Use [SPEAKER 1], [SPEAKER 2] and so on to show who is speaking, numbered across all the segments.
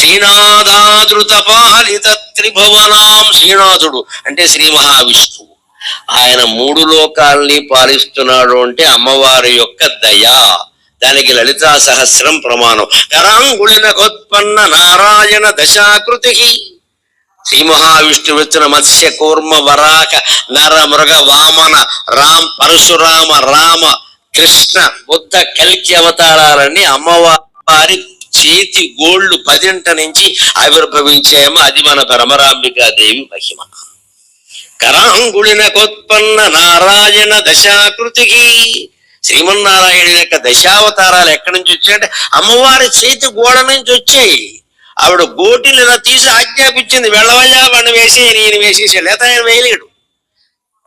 [SPEAKER 1] శ్రీనాథాదృత పాలిత త్రిభువనాం. శ్రీనాథుడు అంటే శ్రీ మహావిష్ణువు. ఆయన మూడు లోకాల్ని పాలిస్తున్నాడు అంటే అమ్మవారి యొక్క దయ. దానికి లలితా సహస్రం ప్రమాణం. కరాంగుళినకోత్పన్న నారాయణ దశాకృతి. శ్రీ మహావిష్ణువిచ్చిన మత్స్య కూర్మ వరాక నర మృగ వామన పరశురామ రామ కృష్ణ బుద్ధ కల్కి అవతారాలన్నీ అమ్మవారి చేతి గోళ్లు 10 నుంచి ఆవిర్భవించాయేమో. అది మన భ్రమరాంబికాదేవి మహిమ. కరాంగుళినకోత్పన్న నారాయణ దశాకృతికి. శ్రీమన్నారాయణ యొక్క దశావతారాలు ఎక్కడి నుంచి వచ్చాయంటే అమ్మవారి చేతి గోడ నుంచి వచ్చాయి. ఆవిడ గోటిని ఇలా తీసి ఆజ్ఞాపించింది, వెళ్ళవయ్యా వాడిని వేసి నేను వేసేసాడు. లేదా ఆయన వేయలేడు.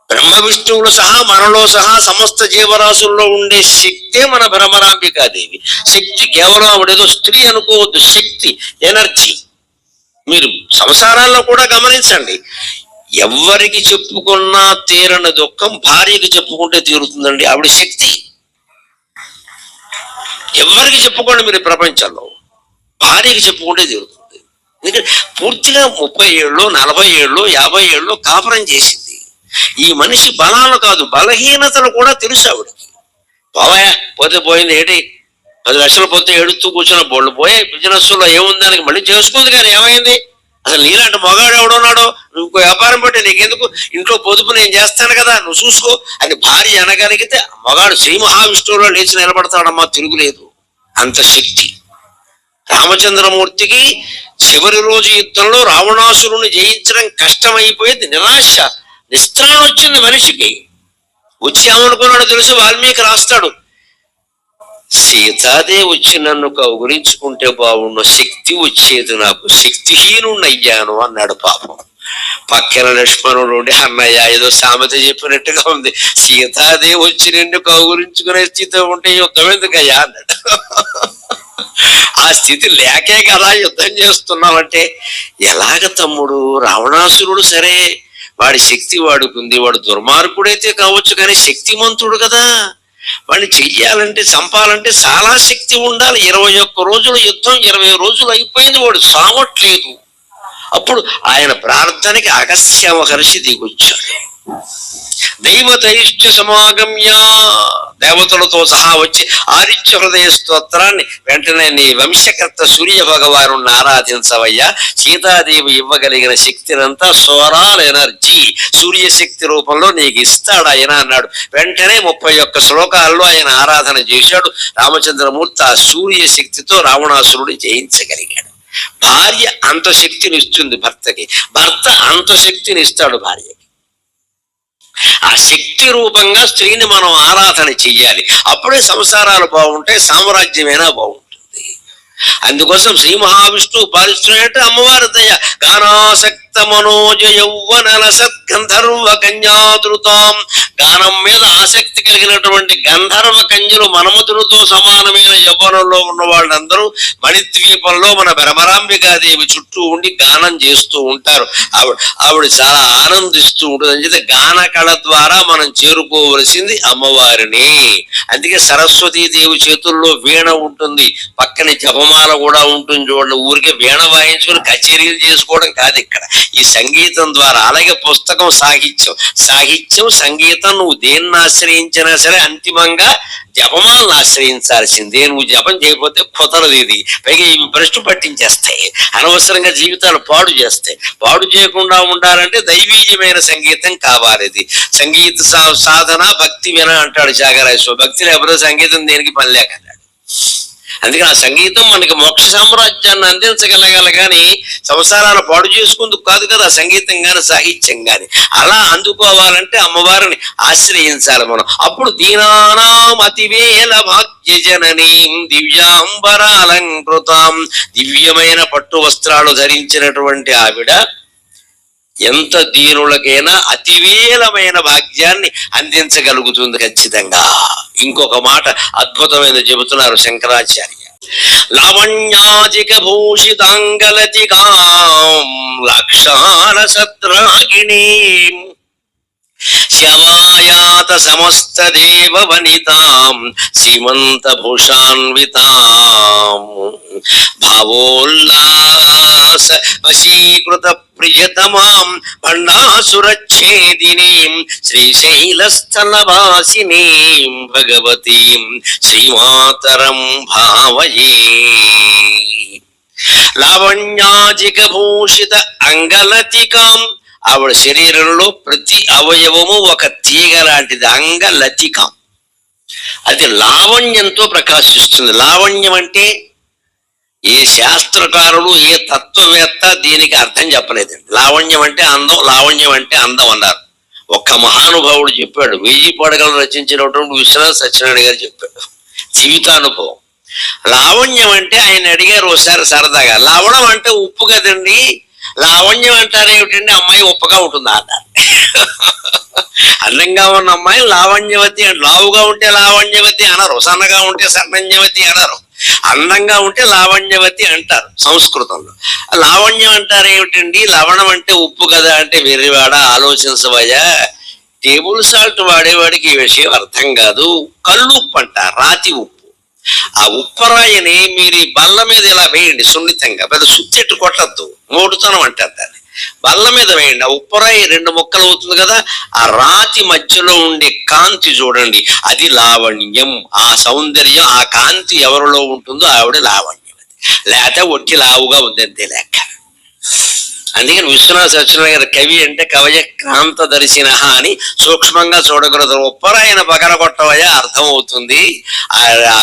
[SPEAKER 1] బ్రహ్మ విష్ణువులు సహా మనలో సహా సమస్త జీవరాశుల్లో ఉండే శక్తే మన భ్రమరాంబికాదేవి. శక్తి కేవలం ఆవిడేదో స్త్రీ అనుకోవద్దు, శక్తి, ఎనర్జీ. మీరు సంసారాల్లో కూడా గమనించండి, ఎవరికి చెప్పుకున్నా తీరని దుఃఖం భార్యకి చెప్పుకుంటే తీరుతుందండి. ఆవిడ శక్తి. ఎవరికి చెప్పుకోండి మీరు ప్రపంచంలో, భార్యకి చెప్పుకుంటే తీరుతుంది. ఎందుకంటే పూర్తిగా 30 ఏళ్ళు 40 ఏళ్ళు 50 ఏళ్ళు కాపురం చేసింది. ఈ మనిషి బలాలు కాదు బలహీనతలు కూడా తెలుసు ఆవిడకి. పోవా పోతే పోయింది ఏంటి, 10 లక్షలు పోతే ఏడుస్తూ కూర్చున్న బోళ్ళు పోయే బిజినెస్లో ఏముంది దానికి మళ్ళీ చేసుకుంది. కానీ ఏమైంది, అసలు నీలాంటి మగాడు ఎవడున్నాడో, ఇంకో వ్యాపారం బట్టి నీకెందుకు, ఇంట్లో పొదుపు నేను చేస్తాను కదా నువ్వు చూసుకో అని భార్య అనగలిగితే మగాడు శ్రీ మహావిష్ణువులో లేచి నిలబడతాడమ్మా, తిరుగులేదు. అంత శక్తి. రామచంద్రమూర్తికి చివరి రోజు యుద్ధంలో రావణాసురుని జయించడం కష్టమైపోయింది. నిరాశ నిస్త్రాణం వచ్చింది మనిషికి. వచ్చి ఏమనుకున్నాడో తెలుసు, వాల్మీకి రాస్తాడు, సీతాదేవి వచ్చి నన్ను కౌగులించుకుంటే బాగుండు, శక్తి వచ్చేది నాకు, శక్తిహీనుణ్ణయ్యాను అన్నాడు. పాపం పక్కన లక్ష్మణుడు ఉండి, అన్నయ్య ఏదో సామెత చెప్పినట్టుగా ఉంది, సీతాదేవి వచ్చి నిన్ను కౌగులించుకునే స్థితి ఉంటే యుద్ధం ఎందుకయ్యా అన్నాడు. ఆ స్థితి లేకే కదా యుద్ధం చేస్తున్నామంటే. ఎలాగ తమ్ముడు, రావణాసురుడు సరే వాడి శక్తి వాడుకుంది, వాడు దుర్మార్గుడైతే కావచ్చు కానీ శక్తిమంతుడు కదా. వాడిని చెయ్యాలంటే చంపాలంటే చాలా శక్తి ఉండాలి. 21 రోజుల యుద్ధం 20 రోజులు అయిపోయింది, వాడు సావట్లేదు. అప్పుడు ఆయన ప్రార్థనకి అగస్త్య మహర్షి దిగొచ్చాడు. దైవతైశ్చ సమాగమ్య, దేవతలతో సహా వచ్చి ఆదిత్య హృదయ స్తోత్రాన్ని వెంటనే నీ వంశకర్త సూర్య భగవాను ఆరాధించవయ్యా, సీతాదేవి ఇవ్వగలిగిన శక్తినంతా సోలార్ ఎనర్జీ సూర్యశక్తి రూపంలో నీకు ఇస్తాడు ఆయన అన్నాడు. వెంటనే 31 శ్లోకాల్లో ఆయన ఆరాధన చేశాడు. రామచంద్రమూర్తి ఆ సూర్యశక్తితో రావణాసురుడు జయించగలిగాడు. భార్య అంత శక్తిని ఇస్తుంది భర్తకి, భర్త అంత శక్తిని ఇస్తాడు భార్యకి. ఆ శక్తి రూపంగా స్త్రీని మనం ఆరాధన చెయ్యాలి. అప్పుడే సంసారాలు బాగుంటాయి, సామ్రాజ్యమైనా బాగుంటుంది. అందుకోసం శ్రీ మహావిష్ణువు పాలిస్తున్నట్టు అమ్మవారి దయ. గానాసక్త మనోజ యౌవనల సద్గంధర్వ కన్యాదృతాం. గానం మీద ఆసక్తి కలిగినటువంటి గంధర్వ కన్యలు మన్మధునితో సమానమైన యవ్వనంలో ఉన్న వాళ్ళందరూ మణిద్వీపంలో మన భ్రమరాంబికాదేవి చుట్టూ ఉండి గానం చేస్తూ ఉంటారు. ఆవిడ చాలా ఆనందిస్తూ ఉంటుంది. అని చెప్పి గాన కళ ద్వారా మనం చేరుకోవలసింది అమ్మవారిని. అందుకే సరస్వతీదేవి చేతుల్లో వీణ ఉంటుంది, పక్కనే జపమాల కూడా ఉంటుంది. చూడండి, ఊరికే వీణ వాయించుకుని కచేరీలు చేసుకోవడం కాదు ఇక్కడ. ఈ సంగీతం ద్వారా, అలాగే పుస్తకం సాహిత్యం, సాహిత్యం సంగీతం నువ్వు దేన్ని ఆశ్రయించినా సరే అంతిమంగా జపమాలను ఆశ్రయించాల్సిందే. నువ్వు జపం చేయకపోతే కుదరదు. ఇది పైగా ఇవి భ్రష్టు పట్టించేస్తాయి, అనవసరంగా జీవితాలు పాడు చేస్తాయి. పాడు చేయకుండా ఉండాలంటే దైవీయమైన సంగీతం కావాలి. ఇది సంగీత సాధన భక్తి విన అంటాడు త్యాగరాజస్వామి. భక్తి లేకపోతే సంగీతం దేనికి పని లేక అన్నాడు. అందుకని ఆ సంగీతం మనకి మోక్ష సామ్రాజ్యాన్ని అందించగలగాలి కానీ సంసారాలు పాడు చేసుకుందుకు కాదు కదా సంగీతం గాని సాహిత్యం గాని. అలా అందుకోవాలంటే అమ్మవారిని ఆశ్రయించాలి మనం. అప్పుడు దీనానాం అతివేల భాగ్య జననీం దివ్యాంబరాలంకృతాం. దివ్యమైన పట్టు వస్త్రాలు ధరించినటువంటి ఆవిడ ఎంత దీనులకైనా అతివేలమైన భాగ్యాన్ని అందించగలుగుతుంది ఖచ్చితంగా. ఇంకొక మాట అద్భుతమైన చెబుతున్నారు శంకరాచార్య. లావణ్యాజిక భూషితాంగలతికాం లాక్షాల సద్రాగిణీ శ్యామాయాత సమస్త దేవ వనితాం సీమంత భూషాన్వితాం భావోల్లాస విలాస వశీకృత ప్రియతమాం భండాసురచ్ఛేదినీం శ్రీశైలస్థలవాసినీం భగవతీం శ్రీమాతరం భావయే. లావణ్యాజిక భూషిత అంగలతికాం, ఆవిడ శరీరంలో ప్రతి అవయవము ఒక తీగ లాంటిది. అంగలతికాం, అది లావణ్యంతో ప్రకాశిస్తుంది. లావణ్యం అంటే ఏ శాస్త్రకారులు ఏ తత్వవేత్త దీనికి అర్థం చెప్పలేదండి. లావణ్యం అంటే అందం, లావణ్యం అంటే అందం అన్నారు. ఒక్క మహానుభావుడు చెప్పాడు. 1000 పడగలు రచించినటువంటి విశ్వనాథ సత్యనారాయణ గారు చెప్పాడు జీవితానుభవం. లావణ్యం అంటే ఆయన అడిగారు ఒకసారి సరదాగా, లవణం అంటే ఉప్పు కదండి, లావణ్యం అంటారు ఏమిటండి, అమ్మాయి ఉప్పగా ఉంటుందా అన్నారు. అందంగా ఉన్న అమ్మాయి లావణ్యవతి అంటే, లావుగా ఉంటే లావణ్యవతి అనరు, సన్నగా ఉంటే సన్నన్యవతి అనరు, అందంగా ఉంటే లావణ్యవతి అంటారు సంస్కృతంలో. లావణ్యం అంటారు ఏమిటండి, లవణం అంటే ఉప్పు కదా అంటే, వెర్రివాడ ఆలోచించవయ్యా, టేబుల్ సాల్ట్ వాడేవాడికి ఈ విషయం అర్థం కాదు. కల్లుప్పు అంటారు, రాతి ఉప్పు. ఆ ఉప్పరాయిని మీరు ఈ బల్ల మీద ఇలా వేయండి సున్నితంగా, పెద్ద సుత్తెట్టు కొట్టద్దు, మోడుతనం అంటారు దాన్ని. బల్ల మీద వేయండి, ఆ ఉప్పరాయి 2 ముక్కలు అవుతుంది కదా, ఆ రాతి మధ్యలో ఉండే కాంతి చూడండి, అది లావణ్యం. ఆ సౌందర్యం, ఆ కాంతి ఎవరిలో ఉంటుందో ఆవిడ లావణ్యవతి. లేకపోతే ఒట్టి లావుగా ఉందంతే లెక్క. అందుకని విశ్వనాథ సత్యనారాయణ గారి కవి అంటే కవయ క్రాంత దర్శిన అని సూక్ష్మంగా చూడగలదు. ఉప్పరాయిన పగలగొట్టవయ్యా అర్థం అవుతుంది. ఆ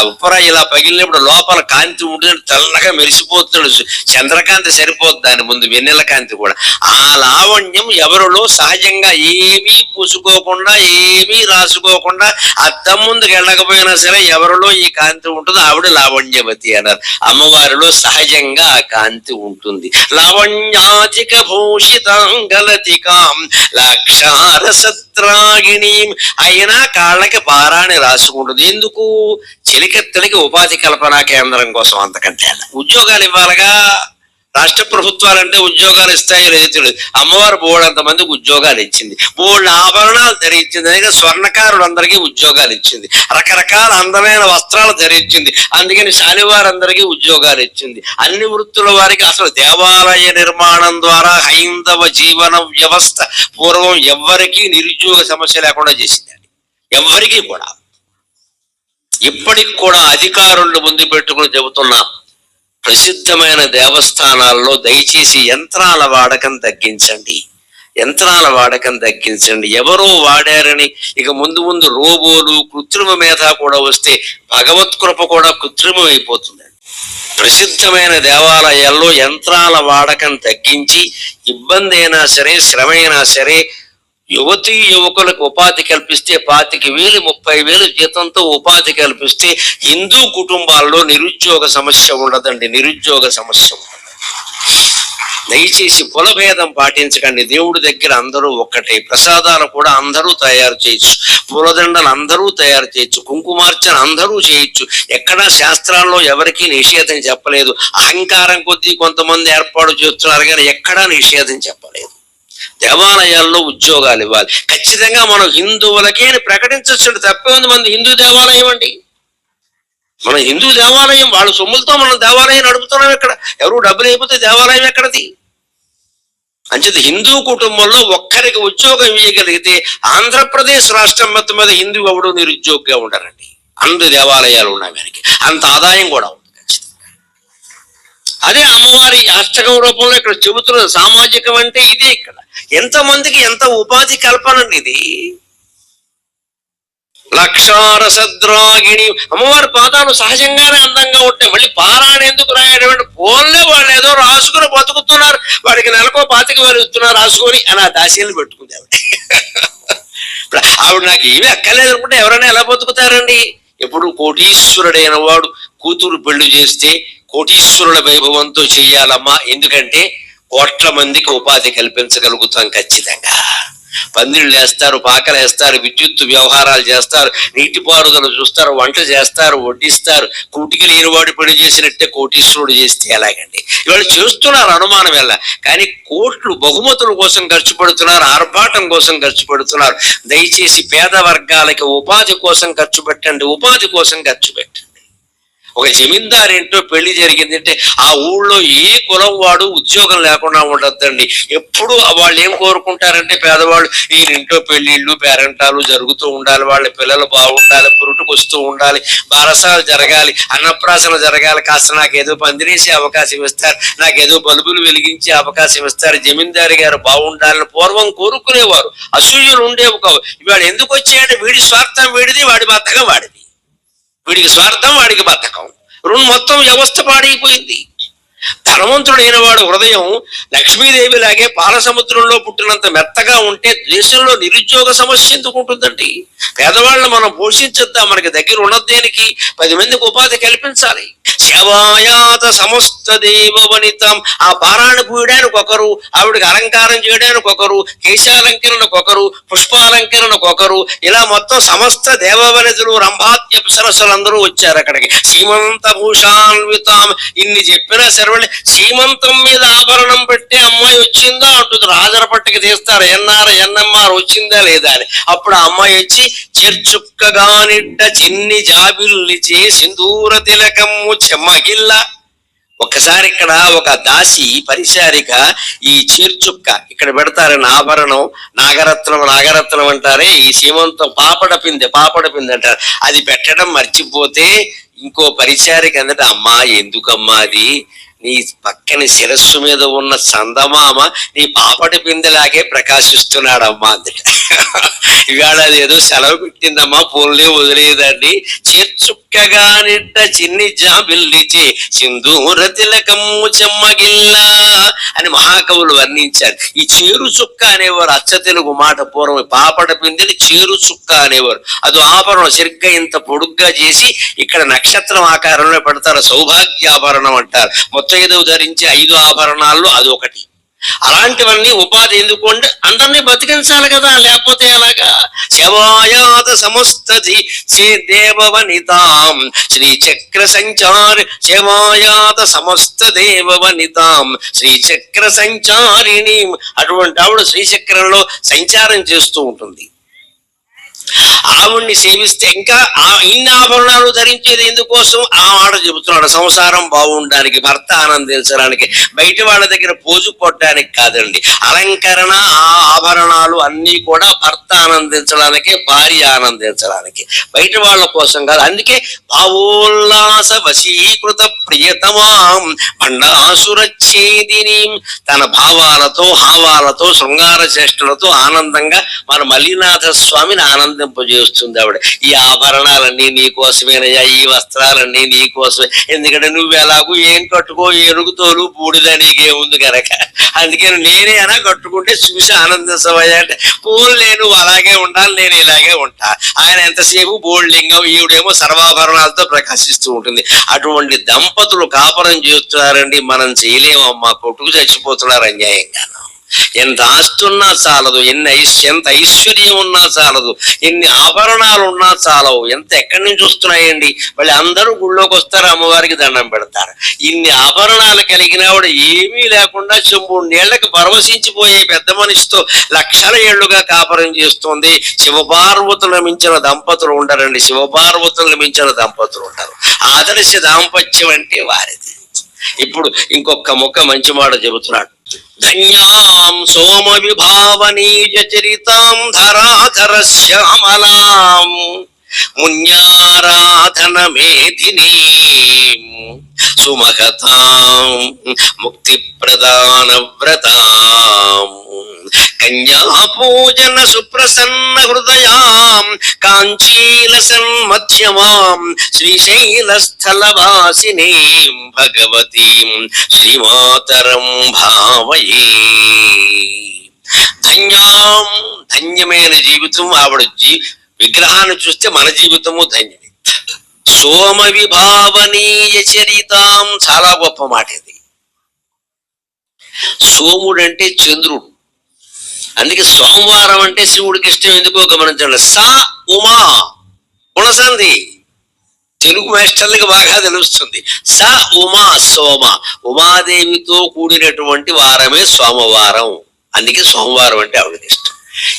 [SPEAKER 1] ఉప్పరాయి ఇలా పగిలినప్పుడు లోపల కాంతి ఉంటుంది, తెల్లగా మెరిసిపోతున్నాడు, చంద్రకాంతి సరిపోతుంది దాని ముందు, వెన్నెల కాంతి కూడా. ఆ లావణ్యం ఎవరిలో సహజంగా ఏమీ పూసుకోకుండా ఏమీ రాసుకోకుండా అద్దం ముందుకు వెళ్ళకపోయినా సరే ఎవరిలో ఈ కాంతి ఉంటుందో ఆవిడ లావణ్యవతి అన్నారు. అమ్మవారిలో సహజంగా ఆ కాంతి ఉంటుంది. లావణ్యాతి భూషితాంగలతికాం లక్షారసత్రాగిణీం, అయినా కాళ్ళకి పారాణి రాసుకుంటుంది. ఎందుకు? చెలికత్తెలకి ఉపాధి కల్పనా కేంద్రం కోసం. అంతకంటే ఉద్యోగాలు ఇవ్వాలిగా. రాష్ట్ర ప్రభుత్వాలంటే ఉద్యోగాలు ఇస్తాయి రైతులు. అమ్మవారు బోర్డు మందికి ఉద్యోగాలు ఇచ్చింది, బోర్డు ఆభరణాలు ధరించింది, అందుకని స్వర్ణకారులందరికీ ఉద్యోగాలు ఇచ్చింది, రకరకాల అందమైన వస్త్రాలు ధరించింది, అందుకని శాలివారందరికీ ఉద్యోగాలు ఇచ్చింది. అన్ని వృత్తుల వారికి అసలు దేవాలయ నిర్మాణం ద్వారా హైందవ జీవన వ్యవస్థ పూర్వం ఎవ్వరికీ నిరుద్యోగ సమస్య లేకుండా చేసింది. ఎవ్వరికీ కూడా. ఇప్పటికి కూడా అధికారులను ముందు పెట్టుకుని చెబుతున్నా, ప్రసిద్ధమైన దేవస్థానాల్లో దయచేసి యంత్రాల వాడకం తగ్గించండి, యంత్రాల వాడకం తగ్గించండి. ఎవరో వాడారని ఇక ముందు ముందు రోబోలు, కృత్రిమ మేధ కూడా వస్తే భగవత్ కృప కూడా కృత్రిమం అయిపోతుందండి. ప్రసిద్ధమైన దేవాలయాల్లో యంత్రాల వాడకం తగ్గించి, ఇబ్బంది అయినా సరే శ్రమ అయినా సరే యువతీ యువకులకు ఉపాధి కల్పిస్తే 25,000 30,000 జీతంతో ఉపాధి కల్పిస్తే హిందూ కుటుంబాల్లో నిరుద్యోగ సమస్య ఉండదండి. నిరుద్యోగ సమస్య ఉండదు. దయచేసి కులభేదం పాటించకండి. దేవుడి దగ్గర అందరూ ఒక్కటే. ప్రసాదాలు కూడా అందరూ తయారు చేయొచ్చు, పూలదండలు అందరూ తయారు చేయొచ్చు, కుంకుమార్చన అందరూ చేయొచ్చు. ఎక్కడా శాస్త్రాల్లో ఎవరికీ నిషేధం చెప్పలేదు. అహంకారం కొద్దీ కొంతమంది ఏర్పాటు చేస్తున్నారు కానీ ఎక్కడా నిషేధం చెప్పలేదు. దేవాలయాల్లో ఉద్యోగాలు ఇవ్వాలి ఖచ్చితంగా. మనం హిందువులకే ప్రకటించచ్చు, తప్పే ఉంది. మన హిందూ దేవాలయం అండి, మన హిందూ దేవాలయం. వాళ్ళ సొమ్ములతో మనం దేవాలయం నడుపుతున్నాం. ఇక్కడ ఎవరు డబ్బులు అయిపోతే దేవాలయం ఎక్కడది? అంచేత హిందూ కుటుంబంలో ఒక్కరికి ఉద్యోగం ఇవ్వగలిగితే ఆంధ్రప్రదేశ్ రాష్ట్రం మొత్తం మీద హిందూ ఎవడు నిరుద్యోగిగా ఉండరండి. అన్ని దేవాలయాలు ఉన్నాయి, మనకి అంత ఆదాయం కూడా ఉంది ఖచ్చితంగా. అదే అమ్మవారి అష్టకం రూపంలో ఇక్కడ చెబుతున్నది. సామాజికం అంటే ఇదే. ఇక్కడ ఎంతమందికి ఎంత ఉపాధి కల్పనండి ఇది. లక్షారసద్రాగిణి, అమ్మవారి పాదాలు సహజంగానే అందంగా ఉంటాయి. మళ్ళీ పారాయణ ఎందుకు రాయడం? పోన్లే, వాళ్ళు ఏదో రాసుకుని బతుకుతున్నారు, వాడికి నెలకో 25,000 ఇస్తున్నారు రాసుకొని అని ఆ దాసీలు పెట్టుకుంది ఆవిడ. ఆవిడ నాకు ఏమీ అక్కర్లేదు అనుకుంటే ఎవరైనా ఎలా బతుకుతారండి? ఎప్పుడు కోటీశ్వరుడైన వాడు కూతురు పెళ్లి చేస్తే కోటీశ్వరుల వైభవంతో చెయ్యాలమ్మా. ఎందుకంటే కోట్ల మందికి ఉపాధి కల్పించగలుగుతాం ఖచ్చితంగా. పందిళ్ళు వేస్తారు, పాకలు వేస్తారు, విద్యుత్ వ్యవహారాలు చేస్తారు, నీటిపారుదల చూస్తారు, వంట చేస్తారు, వడ్డిస్తారు. కూటికి లేనివాడు పెళ్లి చేసినట్టే కోటీశ్వరుడు చేస్తే ఎలాగండి? ఇవాళ చేస్తున్నారు, అనుమానం ఎలా. కానీ కోట్లు బహుమతుల కోసం ఖర్చు పెడుతున్నారు, ఆర్భాటం కోసం ఖర్చు పెడుతున్నారు. దయచేసి పేద వర్గాలకి ఉపాధి కోసం ఖర్చు పెట్టండి, ఉపాధి కోసం ఖర్చు పెట్టండి. ఒక జమీందారు ఇంట్లో పెళ్లి జరిగిందంటే ఆ ఊళ్ళో ఏ కులం వాడు ఉద్యోగం లేకుండా ఉండొద్దండి. ఎప్పుడు వాళ్ళు ఏం కోరుకుంటారంటే పేదవాళ్ళు ఈ ఇంట్లో పెళ్లిళ్ళు పేరంటాలు జరుగుతూ ఉండాలి, వాళ్ళ పిల్లలు బాగుండాలి, పురుటుకు వస్తూ ఉండాలి, బారసాలు జరగాలి, అన్నప్రాసన జరగాలి, కాస్త నాకేదో పందిరేసే అవకాశం ఇస్తారు, నాకేదో బల్బులు వెలిగించే అవకాశం ఇస్తారు, జమీందారు గారు బాగుండాలని పూర్వం కోరుకునేవారు. అసూయలు ఉండేవి కావు. ఇవాడు ఎందుకు వచ్చాయంటే వీడి స్వార్థం వీడిది, వాడి బద్ధకం వాడిది. వీడికి స్వార్థం, వాడికి బద్ధకం, మొత్తం వ్యవస్థ పాడైపోయింది. ధనవంతుడైన వాడు హృదయం లక్ష్మీదేవి లాగే పాల సముద్రంలో పుట్టినంత మెత్తగా ఉంటే దేశంలో నిరుద్యోగ సమస్య ఎందుకు ఉంటుందండి? పేదవాళ్ళను మనం పోషించొద్దా? మనకి దగ్గర ఉన్నదేనికి 10 మందికి ఉపాధి కల్పించాలి. సేవాయాత సమస్త దేవ వనితం. ఆ పారాయణ పూయడానికి ఒకరు, ఆవిడకి అలంకారం చేయడానికి ఒకరు, కేశాలంకరణకు ఒకరు, పుష్పాలంకరణకు ఒకరు, ఇలా మొత్తం సమస్త దేవవనితులు రంభాత్య సరస్సులందరూ వచ్చారు అక్కడికి. సీమంత భూషాన్వితాం. ఇన్ని చెప్పినా సరే సీమంతం మీద ఆభరణం పెట్టే అమ్మాయి వచ్చిందా అంటుంది. రాజర పట్టుకు తీస్తారు, ఎన్ఎంఆర్ వచ్చిందా లేదా అని. అప్పుడు ఆ అమ్మాయి వచ్చి చేర్చుక్కగానిట్ట చిన్ని జాబిల్లిచే సింధూర తిలకమ్ము చెమ్మగిల్ల. ఒక్కసారి ఇక్కడ ఒక దాసి పరిచారిక ఈ చేర్చుక్క ఇక్కడ పెడతారని ఆభరణం, నాగరత్నం అంటారే, ఈ సీమంతం పాపడ పిండి అంటారు. అది పెట్టడం మర్చిపోతే ఇంకో పరిచారిక అందట, అమ్మా ఎందుకమ్మా అది? నీ పక్కన శిరస్సు మీద ఉన్న చందమామ నీ పాపటి పిందెలాగే ప్రకాశిస్తున్నాడమ్మా అందట. ఇవాళ అదేదో సెలవు పెట్టిందమ్మా, పోన్లే వదిలేదండి. చేర్చుక్కగా నిట్ట చిన్ని జాబిల్లిచే సింధూర తిలకమ్ము చెమ్మగిల్లా అని మహాకవులు వర్ణించారు. ఈ చేరు చుక్క అనేవారు అచ్చ తెలుగు మాట. పూర్వం పాపడ పిందెని చేరు చుక్క అనేవారు. అది ఆభరణం సరిగ్గా ఇంత పొడుగ్గా చేసి ఇక్కడ నక్షత్రం ఆకారంలో పెడతారు, సౌభాగ్యాభరణం అంటారు. ముత్తైదువు ధరించే 5 ఆభరణాల్లో అది ఒకటి. అలాంటివన్నీ ఉపాధి ఎందుకంటే అందరినీ బతికించాలి కదా, లేకపోతే ఎలాగా? శవాయాత సమస్తది దేవవనితాం శ్రీచక్ర సంచారి శవాయాత సమస్త దేవవనితాం శ్రీచక్ర సంచారిణి. అటువంటి ఆవిడ శ్రీచక్రంలో సంచారం చేస్తూ ఉంటుంది. ఆవిడ్ని సేవిస్తే ఇంకా ఇన్ని ఆభరణాలు ధరించేది ఎందుకోసం? ఆ మాట చెబుతున్నాడు. సంసారం బాగుండడానికి, భర్త ఆనందించడానికి, బయట వాళ్ళ దగ్గర పోజు కొట్టడానికి కాదండి. అలంకరణ ఆభరణాలు అన్నీ కూడా భర్త ఆనందించడానికి, భార్య ఆనందించడానికి, బయట వాళ్ళ కోసం కాదు. అందుకే భావోల్లాస వశీకృత ప్రియతమాం భండాసురచ్ఛేదిని. తన భావాలతో హావాలతో శృంగార చేష్టలతో ఆనందంగా మన మల్లినాథ స్వామిని ఆనందింపజేస్తుంది ఆవిడ. ఈ ఆభరణాలన్నీ నీకోసమేనయ్యా, ఈ వస్త్రాలన్నీ నీకోసమే. ఎందుకంటే నువ్వు ఎలాగూ ఏం కట్టుకో, ఏనుగుతోలు బూడిద నీకేముంది కనుక, అందుకని నేనే అలా కట్టుకుంటే చూసి ఆనందించవయ్యా అంటే, పోన్లే నువ్వు అలాగే ఉండాలి, నేను ఇలాగే ఉంటా. ఆయన ఎంతసేపు బోల్డింగం, ఈవిడేమో సర్వాభరణాలతో ప్రకాశిస్తూ ఉంటుంది. అటువంటి దంపతులు కాపురం చేస్తున్నారండి. మనం చేయలేమమ్మా, కొట్టుకు చచ్చిపోతున్నారు అన్యాయంగా. ఎంత ఆస్తున్నా చాలదు, ఎంత ఐశ్వర్యం ఉన్నా చాలదు, ఎన్ని ఆభరణాలు ఉన్నా చాలవు. ఎక్కడి నుంచి వస్తున్నాయండి? వాళ్ళు అందరూ గుళ్ళోకి వస్తారు, అమ్మవారికి దండం పెడతారు. ఇన్ని ఆభరణాలు కలిగినవాడు ఏమీ లేకుండా 2 నీళ్లకు పరవశించిపోయే పెద్ద మనిషితో లక్షల ఏళ్లుగా కాపురం చేస్తుంది. శివపార్వతులు మించిన దంపతులు ఉండరండి, శివపార్వతులు మించిన దంపతులు ఉంటారు. ఆదర్శ దాంపత్యం అంటే వారిది. ఇప్పుడు ఇంకొక ముక్క మంచి మాట చెబుతున్నాడు. ధన్యాం సోమ విభావనీయ చరితాం ధరాధర శ్యామలాం మున్యారాధన మేధినీ సుమహతాం ముక్తి ప్రదాన వ్రతాం కన్యా పూజన సుప్రసన్న హృదయాం కాంచీల సన్మధ్యమాం శ్రీశైల స్థలవాసినీం భగవతీం శ్రీమాతరం భావయే. ధన్యాం, ధన్యమైన జీవితం. ఆవిడ విగ్రహాన్ని చూస్తే మన జీవితము ధన్యమే. సోమ విభావనీయ చరితాం, చాలా గొప్ప మాట ఇది. సోముడు అంటే చంద్రుడు, అందుకే సోమవారం అంటే శివుడికి ఇష్టం. ఎందుకో గమనించండి. సా ఉమా గుణసంధి తెలుగు మాస్టర్లకు బాగా తెలుస్తుంది. స ఉమా సోమ, ఉమాదేవితో కూడినటువంటి వారమే సోమవారం. అందుకే సోమవారం అంటే ఆవిడకి ఇష్టం.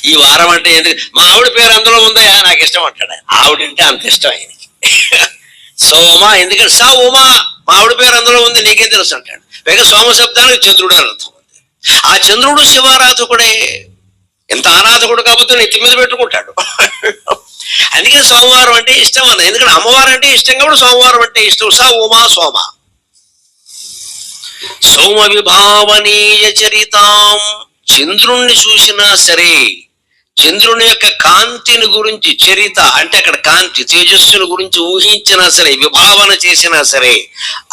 [SPEAKER 1] ఈ వారం అంటే ఎందుకు? మా ఆవిడ పేరు అందులో ఉందా, నాకు ఇష్టం అంటాడు. ఆవిడంటే అంత ఇష్టం ఆయనకి. సోమ ఎందుకంటే సా ఉమా మావిడి పేరు అందులో ఉంది నీకేం తెలుసు అంటాడు. పైగా సోమ శబ్దానికి చంద్రుడు అని అర్థం ఉంది. ఆ చంద్రుడు శివారాధకుడే. ఎంత ఆరాధకుడు కాబట్టి నెత్తి మీద పెట్టుకుంటాడు. అందుకే సోమవారం అంటే ఇష్టం అన్న. ఎందుకంటే అమ్మవారు అంటే ఇష్టం కాబట్టి సోమవారం అంటే ఇష్టం. సా ఉమా సోమ. సోమ విభావనీయ చరితాం. చంద్రుణ్ణి చూసినా సరే, చంద్రుని యొక్క కాంతిని గురించి, చరిత అంటే అక్కడ కాంతి తేజస్సుని గురించి ఊహించినా సరే, విభావన చేసినా సరే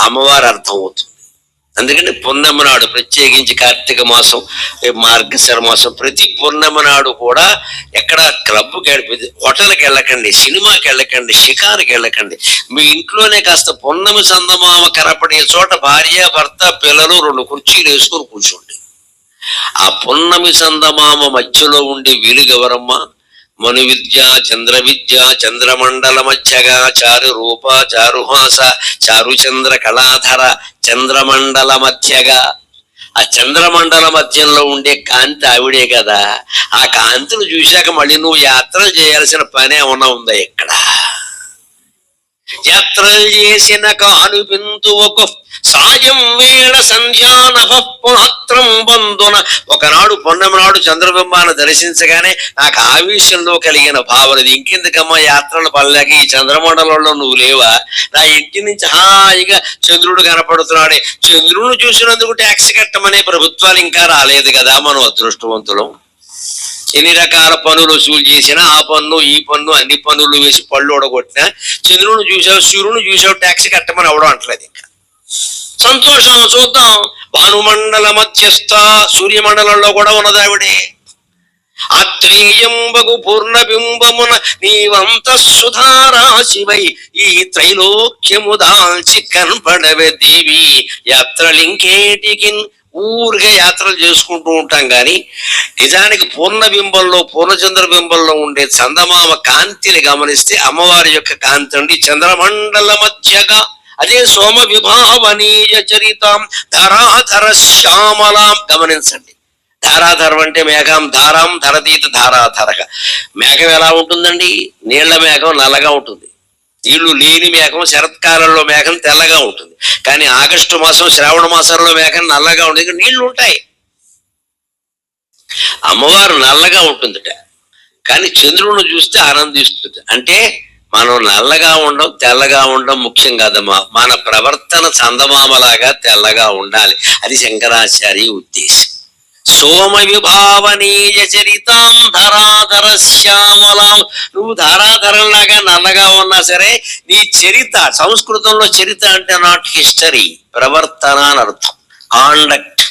[SPEAKER 1] అమ్మవారు అర్థం అవుతుంది. అందుకని పున్నమి నాడు ప్రత్యేకించి కార్తీక మాసం, మార్గశిర మాసం, ప్రతి పున్నమి నాడు కూడా ఎక్కడ క్లబ్కి హోటల్కి వెళ్ళకండి, సినిమాకి వెళ్ళకండి, షికారుకి వెళ్ళకండి. మీ ఇంట్లోనే కాస్త పున్నమి చందమామ కనపడే చోట భార్య భర్త పిల్లలు 2 కుర్చీలు వేసుకుని కూర్చోండి. ఆ పున్నమి చందమామ మధ్యలో ఉండే వెలుగెవరమ్మ? మను విద్య, చంద్ర విద్య, చంద్రమండల మధ్యగా చారు రూప చారుహాస చారు చంద్ర కళాధర, చంద్రమండల మధ్యగా. ఆ చంద్రమండల మధ్యంలో ఉండే కాంతి ఆవిడే కదా. ఆ కాంతిని చూశాక మళ్ళీ నువ్వు యాత్రలు చేయాల్సిన పని ఏమన్నా ఉందా? ఇక్కడ యాత్రలు చేసిన కాను బిందువుకు సాయం వేళ సంధ్యానభపాత్రం బంధున. ఒకనాడు పొన్నమి నాడు చంద్రబింబాన్ని దర్శించగానే నాకు ఆవేశంలో కలిగిన భావన, ఇంకెందుకమ్మా యాత్రలు పడలేక ఈ చంద్రమండలంలో నువ్వు లేవా? నా ఇంటి నుంచి హాయిగా చంద్రుడు కనపడుతున్నాడే. చంద్రుడిని చూసినందుకు ట్యాక్స్ కట్టమనే ప్రభుత్వాలు ఇంకా రాలేదు కదా. మనం అదృష్టవంతులం. ఎన్ని రకాల పనులు వసూలు చేసినా, ఆ పన్ను ఈ పన్ను అన్ని పన్నులు వేసి పళ్ళు ఓడగొట్టినా, చంద్రుని చూసావు సూర్యుని చూసావు ట్యాక్స్ కట్టమని అవడం అంటలేదు. ఇంకా సంతోషం. చూద్దాం. భానుమండల మధ్యస్థ, సూర్యమండలంలో కూడా ఉన్నది ఆవిడే. ఆత్రేయంబగు పూర్ణబింబమున నీవంత సుధారాశివై ఈ త్రైలోక్యము దాల్చి కనపడవే దేవి. యాత్రలింకేటికి ఊరిగా యాత్రలు చేసుకుంటూ ఉంటాం కానీ నిజానికి పూర్ణబింబంలో, పూర్ణచంద్రబింబంలో ఉండే చందమామ కాంతిని గమనిస్తే అమ్మవారి యొక్క కాంతి అండి. చంద్రమండల మధ్యగా అదే సోమ విభావనీయ చరితాం ధరాధర శ్యామలాం. గమనించండి, ధారాధరం అంటే మేఘం, ధారాం ధరతీత ధారాధరక. మేఘం ఎలా ఉంటుందండి? నీళ్ల మేఘం నల్లగా ఉంటుంది. నీళ్లు లేని మేఘం శరత్కాలంలో మేఘం తెల్లగా ఉంటుంది. కానీ ఆగస్టు మాసం, శ్రావణ మాసంలో మేఘం నల్లగా ఉంటుంది. నీళ్లు ఉంటాయి. అమ్మవారు నల్లగా ఉంటుందిట, కానీ చంద్రుని చూస్తే ఆనందిస్తుంది. అంటే మనం నల్లగా ఉండం, తెల్లగా ఉండం ముఖ్యం కాదమ్మా. మన ప్రవర్తన చందమామలాగా తెల్లగా ఉండాలి. అది శంకరాచార్య ఉద్దేశం. సోమ విభావనీయ చరితాం ధరాధర శ్యామలాం. నువ్వు ధారాధరంలాగా నల్లగా ఉన్నా సరే నీ చరిత, సంస్కృతంలో చరిత అంటే నాట్ హిస్టరీ, ప్రవర్తన అని అర్థం, కాండక్ట్.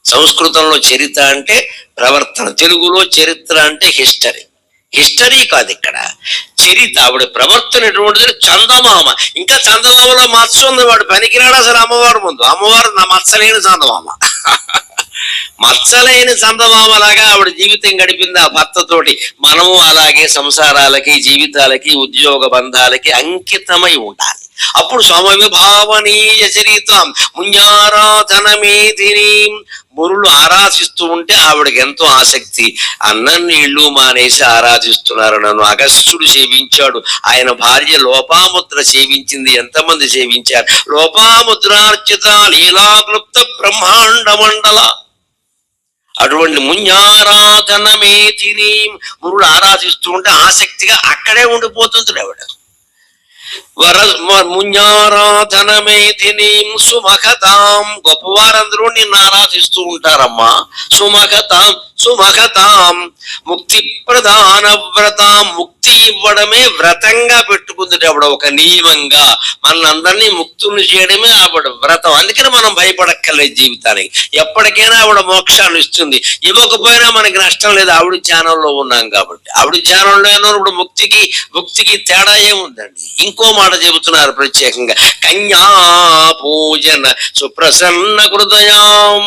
[SPEAKER 1] సంస్కృతంలో చరిత అంటే ప్రవర్తన, తెలుగులో చరిత్ర అంటే హిస్టరీ. హిస్టరీ కాదు ఇక్కడ, చరిత. ఆవిడ ప్రవర్తన ఎటువంటిది? చందమామ. ఇంకా చందమామలో మత్స్య ఉంది, వాడు పనికిరాడు అసలు అమ్మవారు ముందు. అమ్మవారు నా మత్సలేని చందమామ. మత్సలేని చందమామలాగా ఆవిడ జీవితం గడిపింది ఆ భర్తతోటి. మనము అలాగే సంసారాలకి, జీవితాలకి, ఉద్యోగ బంధాలకి అంకితమై ఉండాలి. అప్పుడు సోమ విభావనీయ చరితం మున్యారాధనమేదిని. మురులు ఆరాధిస్తూ ఉంటే ఆవిడకి ఎంతో ఆసక్తి. అన్నం నీళ్లు మానేసి ఆరాధిస్తున్నారు నన్ను. అగస్త్యుడు సేవించాడు, ఆయన భార్య లోపాముద్ర సేవించింది. ఎంతమంది సేవించారు? లోపాముద్రార్చిత లీలాక్లుప్త బ్రహ్మాండ మండల. అటువంటి మున్యారాధనమేతిని, మురుడు ఆరాధిస్తూ ఉంటే ఆసక్తిగా అక్కడే ఉండిపోతుంది ఆవిడ. మున్యారాధనమేతిని సుమఖతాం. గొప్పవారందరూ నిన్ను ఆరాధిస్తూ ఉంటారమ్మా. సుమఖతాం సుమఖతాం ముక్తి ప్రధాన వ్రతం. ముక్తి ఇవ్వడమే వ్రతంగా పెట్టుకుంది ఆవిడ, ఒక నియమంగా. మనందరినీ ముక్తులు చేయడమే ఆవిడ వ్రతం. అందుకని మనం భయపడక్కర్లేదు జీవితానికి. ఎప్పటికైనా ఆవిడ మోక్షాలు ఇస్తుంది. ఇవ్వకపోయినా మనకి నష్టం లేదు, ఆవిడ ధ్యానంలో ఉన్నాం కాబట్టి. ఆవిడ ధ్యానంలో ఇప్పుడు భుక్తికి తేడా ఏముందండి? ఇంకో మాట చెబుతున్నారు ప్రత్యేకంగా, కన్యా పూజన సుప్రసన్న హృదయం.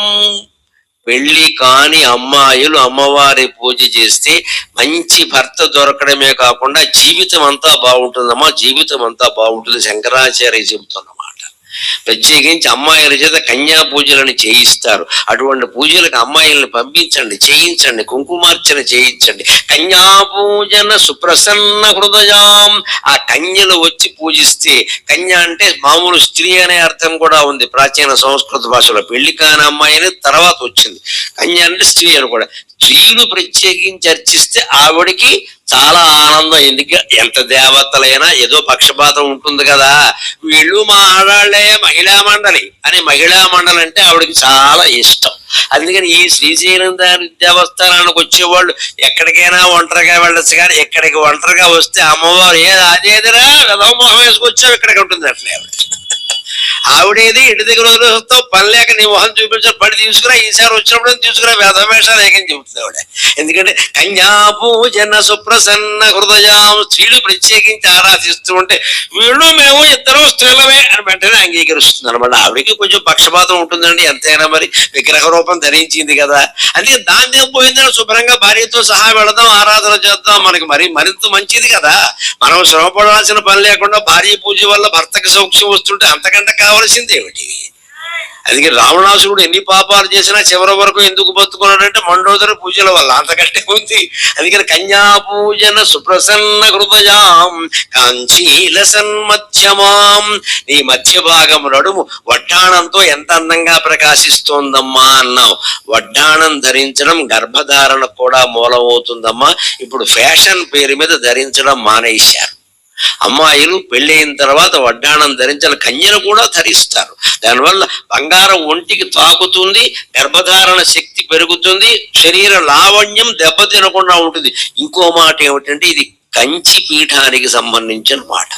[SPEAKER 1] పెళ్లి కాని అమ్మాయిలు అమ్మవారి పూజ చేస్తే మంచి భర్త దొరకడమే కాకుండా జీవితం అంతా బాగుంటుందమ్మా. జీవితం అంతా బాగుంటుంది. శంకరాచార్య చెబుతున్నమాట. ప్రత్యేకించి అమ్మాయిల చేత కన్యా పూజలను చేయిస్తారు. అటువంటి పూజలకు అమ్మాయిలను పంపించండి, చేయించండి, కుంకుమార్చన చేయించండి. కన్యా పూజన సుప్రసన్న హృదయాం. ఆ కన్యలు వచ్చి పూజిస్తే, కన్య అంటే మామూలు స్త్రీ అనే అర్థం కూడా ఉంది ప్రాచీన సంస్కృత భాషలో. పెళ్లి కాని అమ్మాయిని తర్వాత వచ్చింది. కన్య అంటే స్త్రీ అని కూడా. స్త్రీలు ప్రత్యేకించి అర్చిస్తే ఆవిడికి చాలా ఆనందం. ఎందుకు, ఎంత దేవతలైనా ఏదో పక్షపాతం ఉంటుంది కదా. వీళ్ళు మా ఆడాళ్లే మహిళా మండలి అని, మహిళా మండలి అంటే ఆవిడకి చాలా ఇష్టం. అందుకని ఈ శ్రీశైలం దేవస్థానానికి వచ్చేవాళ్ళు ఎక్కడికైనా ఒంటరిగా వెళ్ళొచ్చు, కానీ ఎక్కడికి ఒంటరిగా వస్తే అమ్మవారు అదేదిరా రథమోహం వేసుకొచ్చావు ఇక్కడికి ఉంటుంది అట్లే. ఆవిడేది ఇంటి దగ్గర వదిలేస్తావు, పని లేక నీ మొహం చూపించాలి, పడి తీసుకురా, ఈసారి వచ్చినప్పుడు తీసుకురా, వేధవేషాలు ఏకని చెబుతుంది ఆవిడ. ఎందుకంటే కన్యాపూజన సుప్రసన్న హృదయం. స్త్రీలు ప్రత్యేకించి ఆరాధిస్తూ ఉంటే వీళ్ళు మేము ఇద్దరు స్త్రీలమే అని వెంటనే అంగీకరిస్తుంది అనమాట. ఆవిడికి కొంచెం పక్షపాతం ఉంటుందండి, ఎంతైనా మరి విగ్రహ రూపం ధరించింది కదా. అందుకే దాన్ని పోయిందని శుభ్రంగా భార్యతో సహా వెళదాం, ఆరాధన చేద్దాం, మనకి మరింత మంచిది కదా. మనం శ్రమ పడాల్సిన పని లేకుండా భార్య పూజ వల్ల భర్తకి సౌఖ్యం వస్తుంటే అంతకంటే కావలసింది ఏమిటి? అందుకే రావణాసురుడు ఎన్ని పాపాలు చేసినా చివరి వరకు ఎందుకు బతుకున్నాడంటే మండోదర పూజల వల్ల, అంతకంటే ఉంది. అందుకని కన్యా పూజన సుప్రసన్న హృదయాం కాంచీల సన్మధ్యమాం. నీ మధ్య భాగం నడుము వడ్డాణంతో ఎంత అందంగా ప్రకాశిస్తోందమ్మా అన్నావు. వడ్డాణం ధరించడం గర్భధారణ కూడా మూలమవుతుందమ్మా. ఇప్పుడు ఫ్యాషన్ పేరు మీద ధరించడం మానేశారు. అమ్మాయిలు పెళ్ళయిన తర్వాత వడ్డాణం ధరించాలి, కన్యలు కూడా ధరిస్తారు. దానివల్ల బంగారం ఒంటికి తాకుతుంది, గర్భధారణ శక్తి పెరుగుతుంది, శరీర లావణ్యం దెబ్బతినకుండా ఉంటుంది. ఇంకో మాట ఏమిటంటే ఇది కంచి పీఠానికి సంబంధించిన మాట.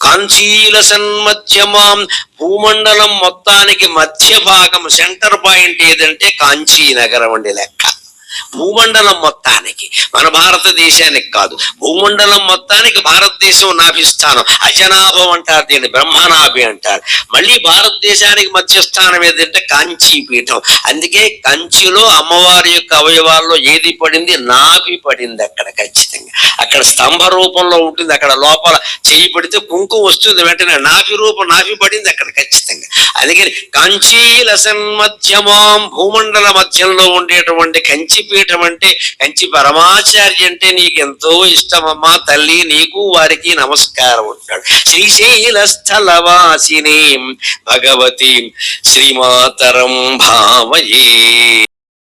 [SPEAKER 1] కాంచీల సన్మధ్యమాం. భూమండలం మొత్తానికి మధ్య భాగం, సెంటర్ పాయింట్ ఏదంటే కాంచీ నగరం అండి లెక్క. భూమండలం మొత్తానికి, మన భారతదేశానికి కాదు, భూమండలం మొత్తానికి భారతదేశం నాభిస్థానం. అజనాభం అంటారు దీన్ని, బ్రహ్మనాభి అంటారు. మళ్ళీ భారతదేశానికి మధ్యస్థానం ఏదంటే కాంచీ పీఠం. అందుకే కంచిలో అమ్మవారి యొక్క అవయవాల్లో ఏది పడింది? నాభి పడింది అక్కడ ఖచ్చితంగా. అక్కడ స్తంభ రూపంలో ఉంటుంది, అక్కడ లోపల చెయ్యి పడితే కుంకుమ వస్తుంది వెంటనే. నాభి పడింది అక్కడ ఖచ్చితంగా. అందుకని కాంచీల సన్మధ్యమాం. భూమండల మధ్యంలో ఉండేటువంటి కంచి పీఠం అంటే, కంచి పరమాచార్య అంటే నీకెంతో ఇష్టమమ్మా తల్లి, నీకు వారికి నమస్కారం అంటాడు. శ్రీశైల స్థలవాసిని భగవతి శ్రీమాతరం భావయే.